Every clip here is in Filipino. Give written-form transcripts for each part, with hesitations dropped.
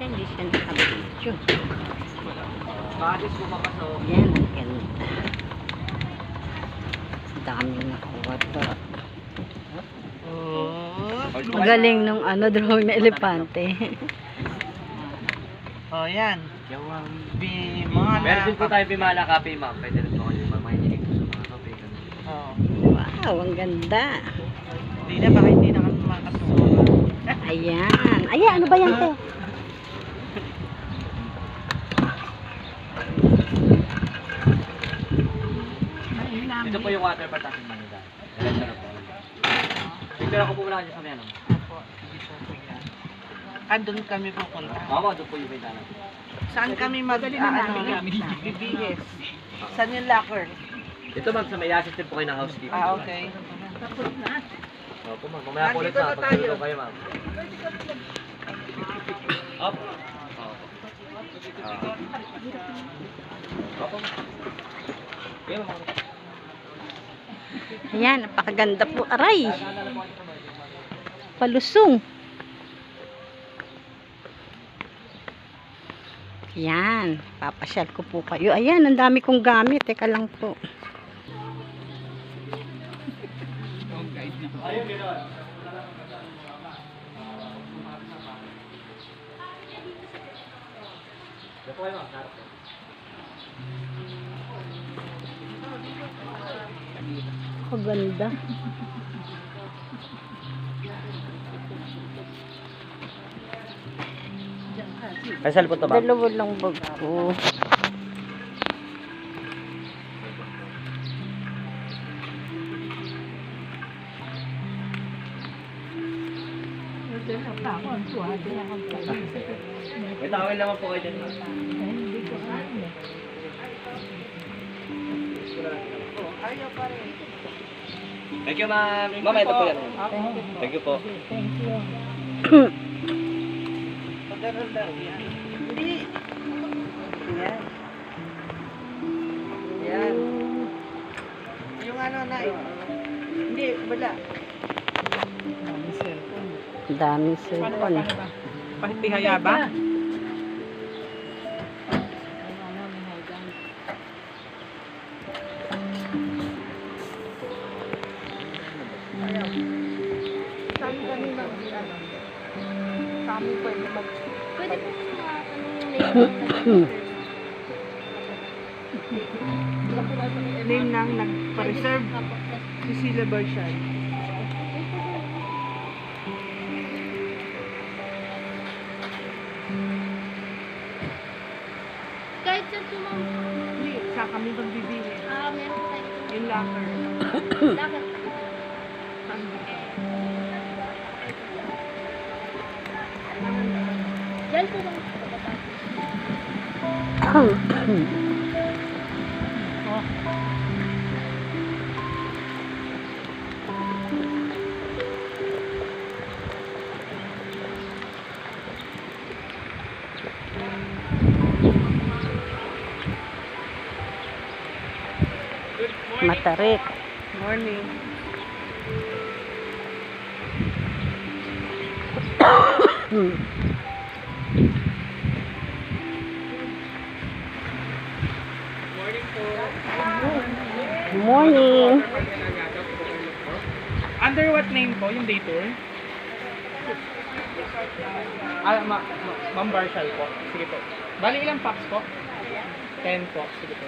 siya, hindi siya nakabidyo. Bakit po papasok? Yan, ang ganda. Ang daming nakuha. Magaling nung drawing na elepante. Oh, yan. Yawang Bimala. meron din po tayo Bimala Cafe, ma'am. Pwede rin po kayo mamahinig po sa mga kape. Oh. Wow, ang ganda. Hindi na, baka hindi na kami makasusunod. Ayan. Ayan, ano ba yan, te? Ito po yung water patakin Manila. Diretso na po. Picture ako po mula dyan sa may ano. Opo, sige po kuya. Doon kami pupunta. Ako, doon po yung bintana. Saan kami bibihis? Saan yung locker? Ito ma'am, sa may assistant po kayo ng housekeeping. Okay. Opo ma'am, mamaya po ulit Nandito na sa pagtulog tayo. kayo ma'am. Up. Opo ma'am. Okay ma'am. Ayan, napakaganda po. Aray! Palusong. Ayan, papasyal ko po kayo. Ayan, ang dami kong gamit. Teka lang po. Ayun, gano'n. Ito po kayo ma'am. Sarap po. Kaganda. Kasal po ito ma'am. Dalawa lang bag ko. May tawin naman po kayo dyan ma'am. Ayaw pa rin. Thank you ma'am. Ma'am, ito po yan. Thank you po. Pagkaroon daw yan. Hindi. Yan. Yan. Yung ano na hindi, wala. Ang daming cellphone. Pahihaya ba? Saan kami kami pwede mag... Pwede po Name ng nagpa-reserve si Sheila Bershad. kahit sa sumang, Hindi, sa kami magbibili. meron po tayo. Yung locker. Lakad. Yan po lang. Matarik. Morning. Morning po. Morning. Under what name po yung day tour? Ma'am Barshal po. Sige po. Bali ilang packs po? 10 po. Sige po.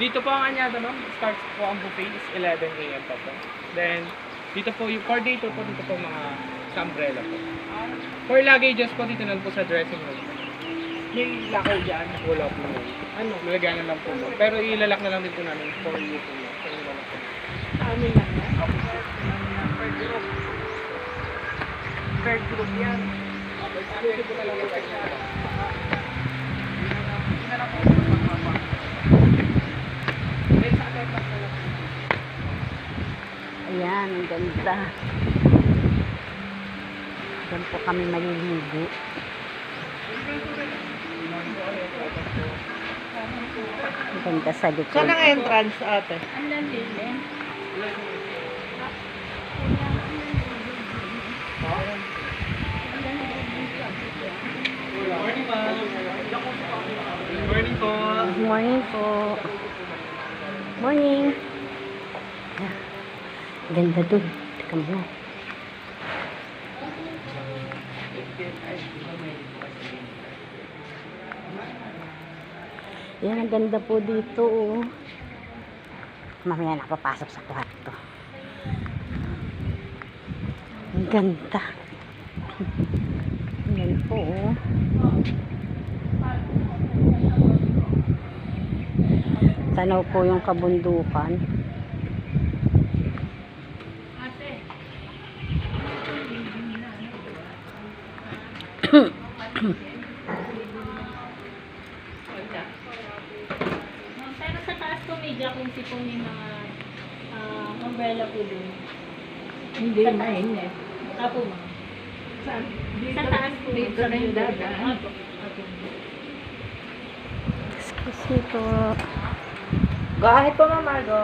Dito po ang anyada ma'am. Starts po ang buffet is 11 a.m. po po. Then, dito po yung for day tour po dito po mga sa umbrella po. For luggages po dito na po sa dressing room. May lakaw dyan. Wala po mo. Ano? Lalagyan na lang po mo. Pero ilalak na lang din po namin for you po mo. So, ilalak po. Amin lang yan. Per group. Per group yan. Ano po na lang po kayo. Ayan, ang ganda. Diyan po kami maliligo. Ang ganda sa likod. Saan ang entrance ate? Ang lalilin. Good morning po. Good morning po. Morning. Ah, ganda dun. Teka mo. Yan, ang ganda po dito. Oh. Mamaya na papasok sa kwarto. Ang ganda. Yan po. Oh. Tanaw po yung kabundukan. Pero sa taas po media kung si po may mga umbrella po dun. Hindi mainit. Apo ma'am. Sa taas po. Dito na yung dadaan. Apo. Apo. Excuse me po. Go ahead po, Ma'am Margo.